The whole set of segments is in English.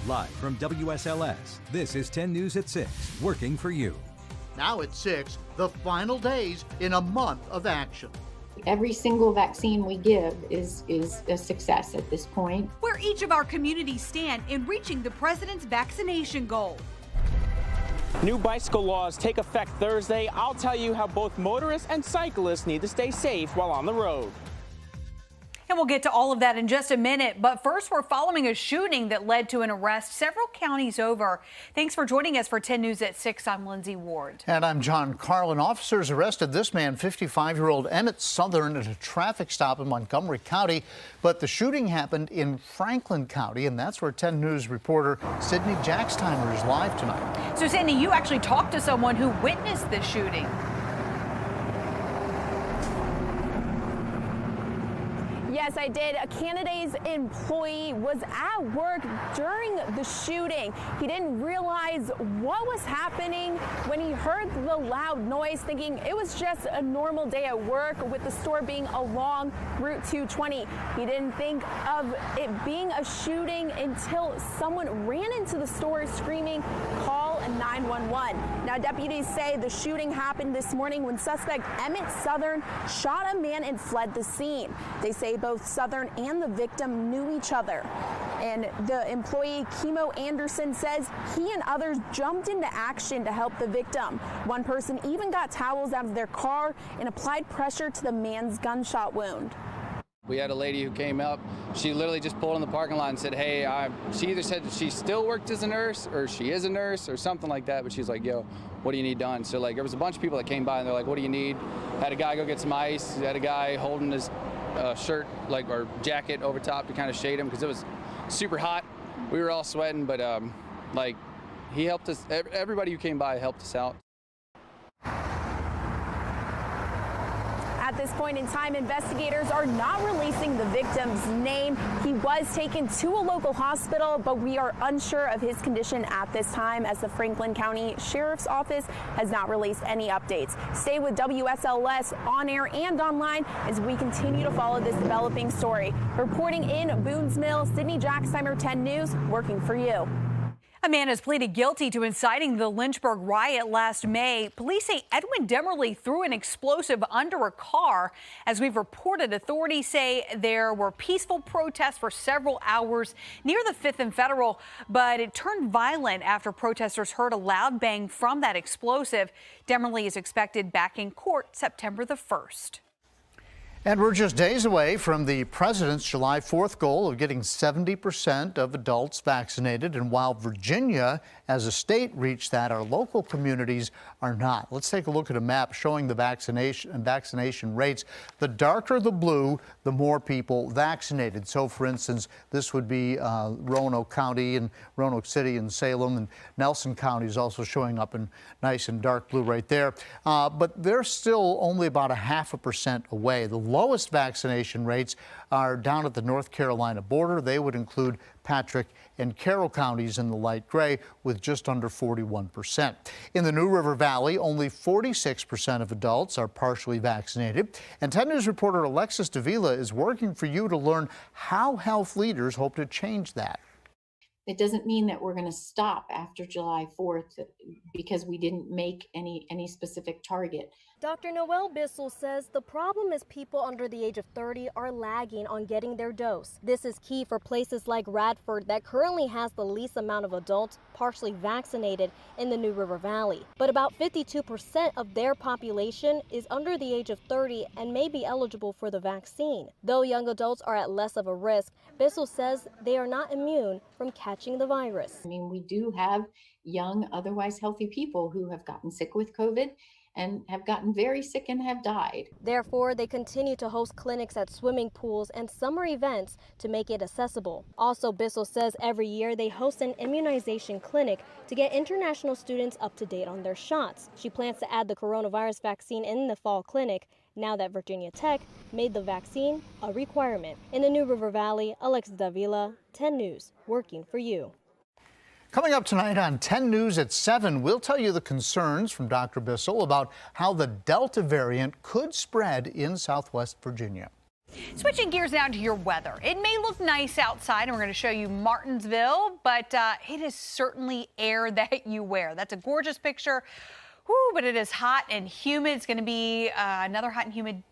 Live from WSLS, this is 10 News at 6, working for you. Now at 6, the final days in a month of action. Every single vaccine we give is a success at this point. Where each of our communities stand in reaching the president's vaccination goal. New bicycle laws take effect Thursday. I'll tell you how both motorists and cyclists need to stay safe while on the road. And we'll get to all of that in just a minute. But first, we're following a shooting that led to an arrest several counties over. Thanks for joining us for 10 News at 6. I'm Lindsay Ward. And I'm John Carlin. Officers arrested this man, 55-year-old Emmett Southern, at a traffic stop in Montgomery County. But the shooting happened in Franklin County, and that's where 10 News reporter Sydney Jackstimer is live tonight. So, Sydney, you actually talked to someone who witnessed this shooting. Yes, I did. A Canada's employee was at work during the shooting. He didn't realize what was happening when he heard the loud noise, thinking it was just a normal day at work with the store being along Route 220. He didn't think of it being a shooting until someone ran into the store screaming, "Call 911. Now, deputies say the shooting happened this morning when suspect Emmett Southern shot a man and fled the scene. They say both Southern and the victim knew each other. And the employee, Kimo Anderson, says he and others jumped into action to help the victim. One person even got towels out of their car and applied pressure to the man's gunshot wound. We had a lady who came up. She literally just pulled in the parking lot and said, hey, she either said that she still worked as a nurse or she is a nurse or something like that. But she's like, yo, what do you need done? So, like, there was a bunch of people that came by and they're like, what do you need? Had a guy go get some ice. Had a guy holding his shirt, like, or jacket over top to kind of shade him because it was super hot. We were all sweating, but like, he helped us. Everybody who came by helped us out. At this point in time, investigators are not releasing the victim's name. He was taken to a local hospital, but we are unsure of his condition at this time, as the Franklin County Sheriff's Office has not released any updates. Stay with WSLS on air and online as we continue to follow this developing story. Reporting in Boonsville, Sydney Jackstimer, 10 News, working for you. A man has pleaded guilty to inciting the Lynchburg riot last May. Police say Edwin Demerly threw an explosive under a car. As we've reported, authorities say there were peaceful protests for several hours near the 5th and Federal, but it turned violent after protesters heard a loud bang from that explosive. Demerly is expected back in court September the 1st. And we're just days away from the president's July 4th goal of getting 70% of adults vaccinated. And while Virginia, as a state, reached that, our local communities are not. Let's take a look at a map showing the vaccination rates. The darker the blue, the more people vaccinated. So, for instance, this would be Roanoke County and Roanoke City and Salem, and Nelson County is also showing up in nice and dark blue right there. But they're still only about 0.5% away. The lowest vaccination rates are down at the North Carolina border. They would include Patrick and Carroll counties in the light gray, with just under 41%. In the New River Valley, only 46% of adults are partially vaccinated. And 10 News reporter Alexis Davila is working for you to learn how health leaders hope to change that. It doesn't mean that we're going to stop after July 4th because we didn't make any specific target. Dr. Noel Bissell says the problem is people under the age of 30 are lagging on getting their dose. This is key for places like Radford that currently has the least amount of adults partially vaccinated in the New River Valley. But about 52% of their population is under the age of 30 and may be eligible for the vaccine. Though young adults are at less of a risk, Bissell says they are not immune from catching the virus. I mean, we do have young, otherwise healthy people who have gotten sick with COVID and have gotten very sick and have died. Therefore, they continue to host clinics at swimming pools and summer events to make it accessible. Also, Bissell says every year they host an immunization clinic to get international students up to date on their shots. She plans to add the coronavirus vaccine in the fall clinic now that Virginia Tech made the vaccine a requirement. In the New River Valley, Alexis Davila, 10 News, working for you. Coming up tonight on 10 News at 7, we'll tell you the concerns from Dr. Bissell about how the Delta variant could spread in Southwest Virginia. Switching gears now to your weather. It may look nice outside, and we're going to show you Martinsville, but it is certainly air that you wear. That's a gorgeous picture. Whew, but it is hot and humid. It's going to be another hot and humid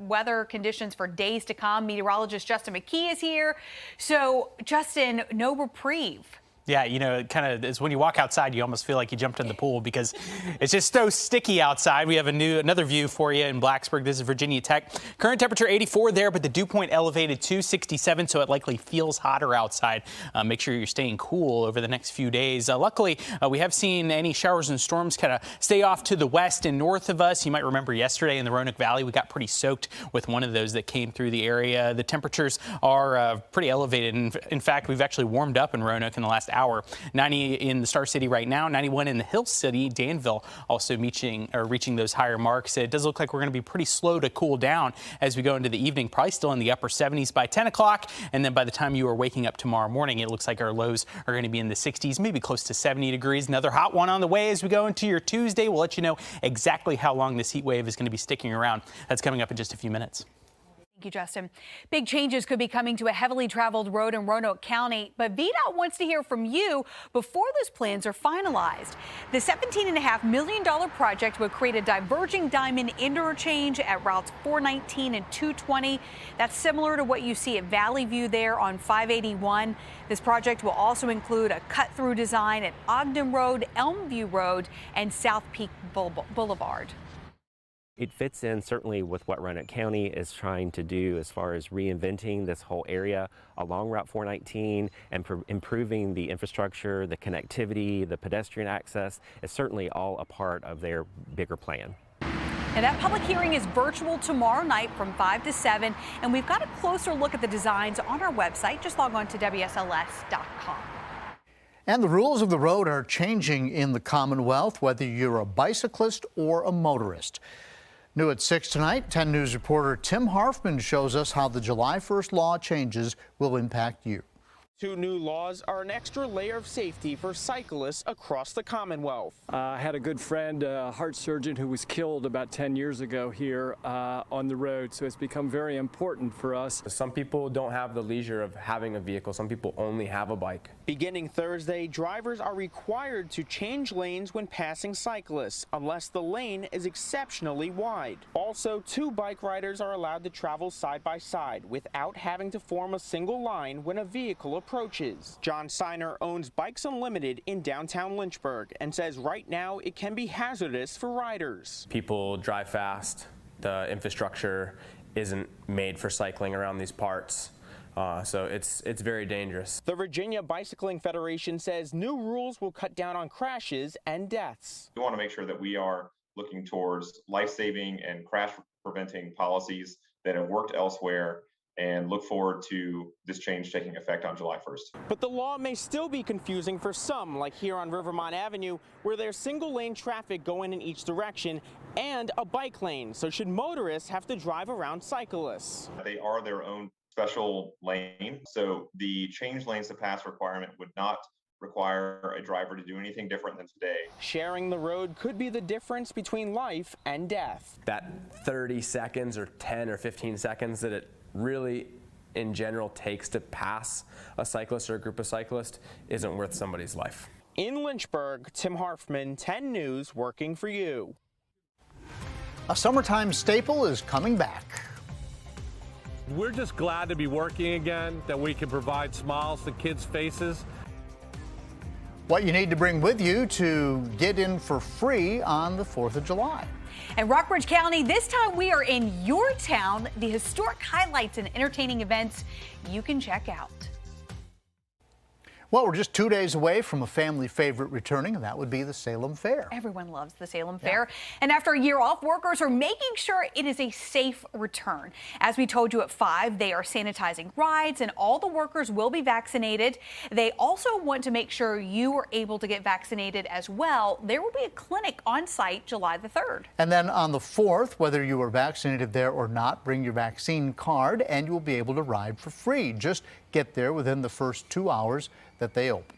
weather conditions for days to come. Meteorologist Justin McKee is here. So, Justin, no reprieve. Yeah, you know, it kind of is when you walk outside, you almost feel like you jumped in the pool because it's just so sticky outside. We have another view for you in Blacksburg. This is Virginia Tech. Current temperature 84 there, but the dew point elevated to 67, so it likely feels hotter outside. Make sure you're staying cool over the next few days. Luckily, we have seen any showers and storms kind of stay off to the west and north of us. You might remember yesterday in the Roanoke Valley, we got pretty soaked with one of those that came through the area. The temperatures are pretty elevated. In fact, we've actually warmed up in Roanoke in the last hour. 90 in the Star City right now, 91 in the Hill City. Danville also reaching those higher marks. It does look like we're going to be pretty slow to cool down as we go into the evening, probably still in the upper 70s by 10 o'clock. And then by the time you are waking up tomorrow morning, it looks like our lows are going to be in the 60s, maybe close to 70 degrees. Another hot one on the way as we go into your Tuesday. We'll let you know exactly how long this heat wave is going to be sticking around. That's coming up in just a few minutes. Thank you, Justin. Big changes could be coming to a heavily traveled road in Roanoke County, but VDOT wants to hear from you before those plans are finalized. The $17.5 million project would create a diverging diamond interchange at routes 419 and 220. That's similar to what you see at Valley View there on 581. This project will also include a cut-through design at Ogden Road, Elmview Road, and South Peak Boulevard. It fits in certainly with what Roanoke County is trying to do as far as reinventing this whole area along Route 419 and improving the infrastructure, the connectivity, the pedestrian access. Is certainly all a part of their bigger plan. And that public hearing is virtual tomorrow night from 5 to 7, and we've got a closer look at the designs on our website. Just log on to WSLS.com. And the rules of the road are changing in the Commonwealth, whether you're a bicyclist or a motorist. New at 6 tonight, 10 News reporter Tim Harfman shows us how the July 1st law changes will impact you. Two new laws are an extra layer of safety for cyclists across the Commonwealth. I had a good friend, a heart surgeon, who was killed about 10 years ago here on the road, so it's become very important for us. Some people don't have the leisure of having a vehicle. Some people only have a bike. Beginning Thursday, drivers are required to change lanes when passing cyclists, unless the lane is exceptionally wide. Also, two bike riders are allowed to travel side by side without having to form a single line when a vehicle approaches. John Steiner owns Bikes Unlimited in downtown Lynchburg and says right now it can be hazardous for riders. People drive fast. The infrastructure isn't made for cycling around these parts. So it's very dangerous. The Virginia Bicycling Federation says new rules will cut down on crashes and deaths. We want to make sure that we are looking towards life-saving and crash-preventing policies that have worked elsewhere, and look forward to this change taking effect on July 1st. But the law may still be confusing for some, like here on Rivermont Avenue, where there's single-lane traffic going in each direction and a bike lane. So should motorists have to drive around cyclists? They are their own special lane, so the change lanes to pass requirement would not require a driver to do anything different than today. Sharing the road could be the difference between life and death. That 30 seconds or 10 or 15 seconds that it really in general takes to pass a cyclist or a group of cyclists isn't worth somebody's life. In Lynchburg, Tim Harfman, 10 News, working for you. A summertime staple is coming back. We're just glad to be working again, that we can provide smiles to kids' faces. What you need to bring with you to get in for free on the 4th of July. In Rockbridge County, this time we are in your town, the historic highlights and entertaining events you can check out. Well, we're just 2 days away from a family favorite returning, and that would be the Salem Fair. Everyone loves the Salem Fair. And after a year off, workers are making sure it is a safe return. As we told you at 5, they are sanitizing rides, and all the workers will be vaccinated. They also want to make sure you are able to get vaccinated as well. There will be a clinic on site July the 3rd. And then on the 4th, whether you are vaccinated there or not, bring your vaccine card and you'll be able to ride for free. Just get there within the first 2 hours that they open.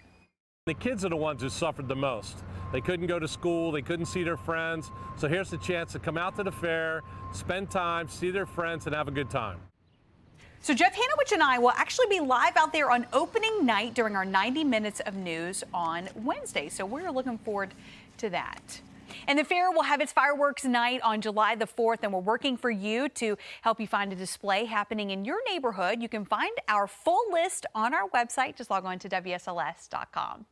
The kids are the ones who suffered the most. They couldn't go to school, they couldn't see their friends. So here's the chance to come out to the fair, spend time, see their friends, and have a good time. So Jeff Hanowich and I will actually be live out there on opening night during our 90 minutes of news on Wednesday. So we're looking forward to that. And the fair will have its fireworks night on July the 4th, and we're working for you to help you find a display happening in your neighborhood. You can find our full list on our website. Just log on to WSLS.com.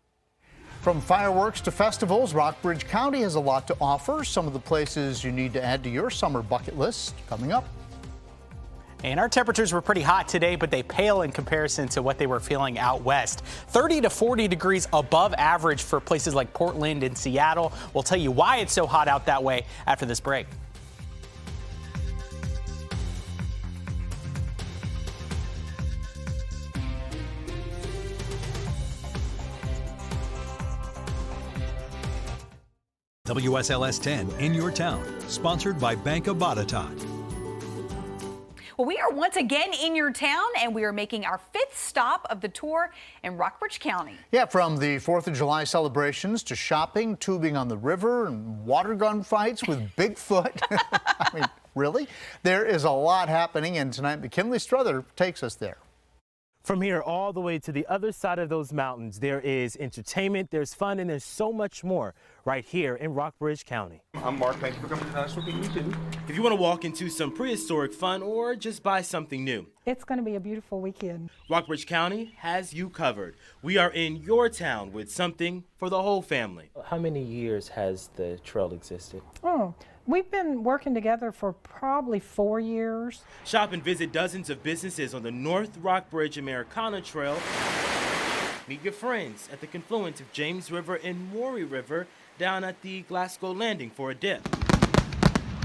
From fireworks to festivals, Rockbridge County has a lot to offer. Some of the places you need to add to your summer bucket list coming up. And our temperatures were pretty hot today, but they pale in comparison to what they were feeling out west. 30 to 40 degrees above average for places like Portland and Seattle. We'll tell you why it's so hot out that way after this break. WSLS 10 in your town, sponsored by Bank of Bataton. Well, we are once again in your town, and we are making our 5th stop of the tour in Rockbridge County. Yeah, from the 4th of July celebrations to shopping, tubing on the river, and water gun fights with Bigfoot. I mean, really? There is a lot happening, and tonight McKinley Strother takes us there. From here all the way to the other side of those mountains, there is entertainment, there's fun, and there's so much more right here in Rockbridge County. I'm Mark. Thank you for coming to Dinosaur Kingdom 2. If you want to walk into some prehistoric fun or just buy something new, it's going to be a beautiful weekend. Rockbridge County has you covered. We are in your town with something for the whole family. How many years has the trail existed? We've been working together for probably 4 years. Shop and visit dozens of businesses on the North Rockbridge Americana Trail. Meet your friends at the confluence of James River and Maury River down at the Glasgow Landing for a dip.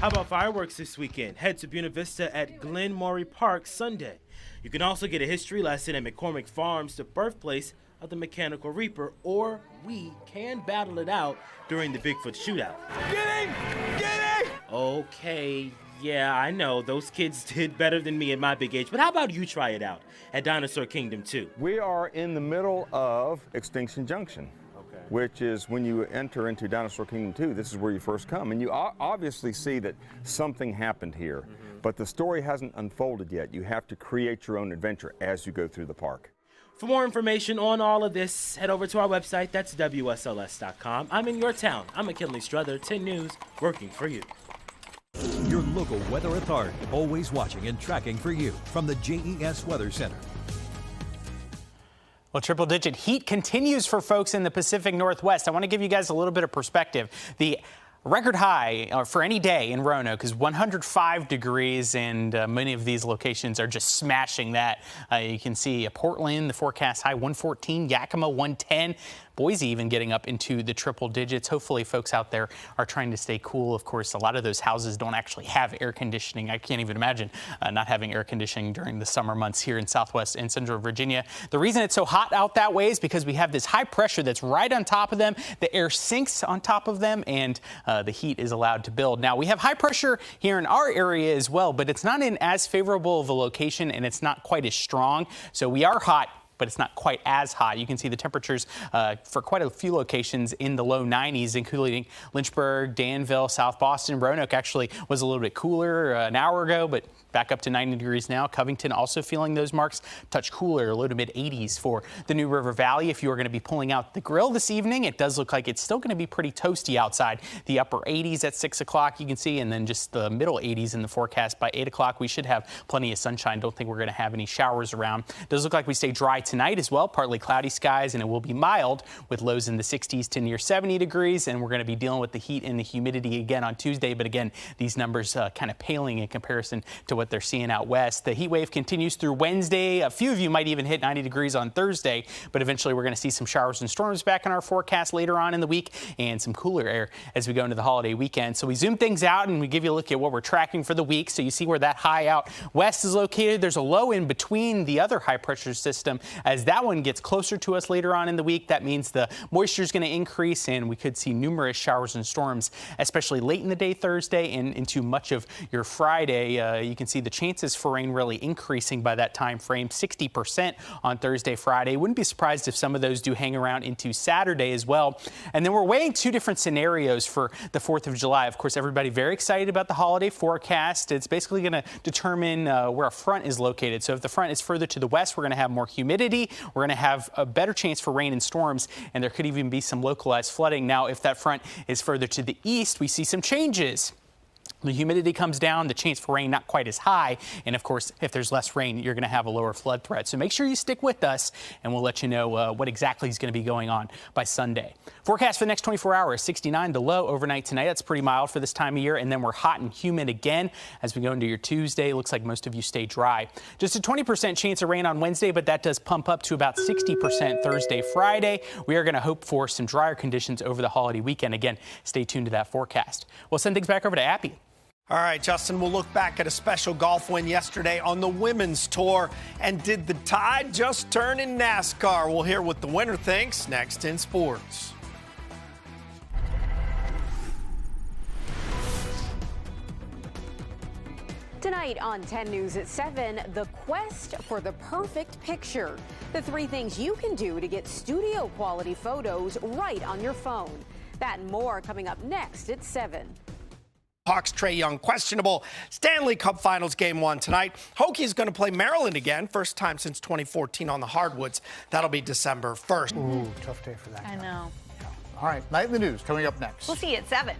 How about fireworks this weekend? Head to Buena Vista at Glen Maury Park Sunday. You can also get a history lesson at McCormick Farms, the birthplace of the Mechanical Reaper, or we can battle it out during the Bigfoot shootout. Get him! Get him! Okay, yeah, I know, those kids did better than me at my big age, but how about you try it out at Dinosaur Kingdom 2? We are in the middle of Extinction Junction, which is when you enter into Dinosaur Kingdom 2, this is where you first come. And you obviously see that something happened here, but the story hasn't unfolded yet. You have to create your own adventure as you go through the park. For more information on all of this, head over to our website. That's WSLS.com. I'm in your town. I'm McKinley Strother, 10 News, working for you. Your local weather authority, always watching and tracking for you from the JES Weather Center. Well, triple-digit heat continues for folks in the Pacific Northwest. I want to give you guys a little bit of perspective. The record high for any day in Roanoke is 105 degrees, and many of these locations are just smashing that. You can see Portland, the forecast high 114, Yakima 110. Boise even getting up into the triple digits. Hopefully folks out there are trying to stay cool. Of course, a lot of those houses don't actually have air conditioning. I can't even imagine not having air conditioning during the summer months here in Southwest and Central Virginia. The reason it's so hot out that way is because we have this high pressure that's right on top of them. The air sinks on top of them, and the heat is allowed to build. Now, we have high pressure here in our area as well, but it's not in as favorable of a location, and it's not quite as strong. So we are hot, but it's not quite as hot. You can see the temperatures for quite a few locations in the low 90s, including Lynchburg, Danville, South Boston. Roanoke actually was a little bit cooler an hour ago, but back up to 90 degrees now. Covington also feeling those marks. Touch cooler, low to mid 80s for the New River Valley. If you are going to be pulling out the grill this evening, it does look like it's still going to be pretty toasty outside. The upper 80s at 6 o'clock, you can see, and then just the middle 80s in the forecast by 8 o'clock. We should have plenty of sunshine. Don't think we're going to have any showers around. It does look like we stay dry tonight as well. Partly cloudy skies, and it will be mild with lows in the 60s to near 70 degrees. And we're going to be dealing with the heat and the humidity again on Tuesday. But again, these numbers kind of paling in comparison to what they're seeing out west. The heat wave continues through Wednesday. A few of you might even hit 90 degrees on Thursday, but eventually we're going to see some showers and storms back in our forecast later on in the week, and some cooler air as we go into the holiday weekend. So we zoom things out and we give you a look at what we're tracking for the week. So you see where that high out west is located. There's a low in between the other high pressure system As that one gets closer to us later on in the week, that means the moisture is going to increase and we could see numerous showers and storms, especially late in the day Thursday and into much of your Friday. You can see the chances for rain really increasing by that time frame, 60% on Thursday, Friday. Wouldn't be surprised if some of those do hang around into Saturday as well. And then we're weighing two different scenarios for the 4th of July. Of course, everybody very excited about the holiday forecast. It's basically going to determine where a front is located. So if the front is further to the west, we're going to have more humidity. We're going to have a better chance for rain and storms, and there could even be some localized flooding. Now, if that front is further to the east, we see some changes. The humidity comes down, the chance for rain not quite as high, and of course, if there's less rain, you're going to have a lower flood threat. So make sure you stick with us, and we'll let you know what exactly is going to be going on by Sunday. Forecast for the next 24 hours, 69 the low overnight tonight. That's pretty mild for this time of year, and then we're hot and humid again as we go into your Tuesday. Looks like most of you stay dry. Just a 20% chance of rain on Wednesday, but that does pump up to about 60% Thursday, Friday. We are going to hope for some drier conditions over the holiday weekend. Again, stay tuned to that forecast. We'll send things back over to Appy. All right, Justin, we'll look back at a special golf win yesterday on the Women's Tour. And did the tide just turn in NASCAR? We'll hear what the winner thinks next in sports. Tonight on 10 News at 7, the quest for the perfect picture. The 3 things you can do to get studio quality photos right on your phone. That and more coming up next at 7. Hawks Trae Young questionable. Stanley Cup Finals Game 1 tonight. Hokies going to play Maryland again. First time since 2014 on the hardwoods. That'll be December 1st. Ooh, tough day for that. I know. All right, Nightly News coming up next. We'll see you at 7.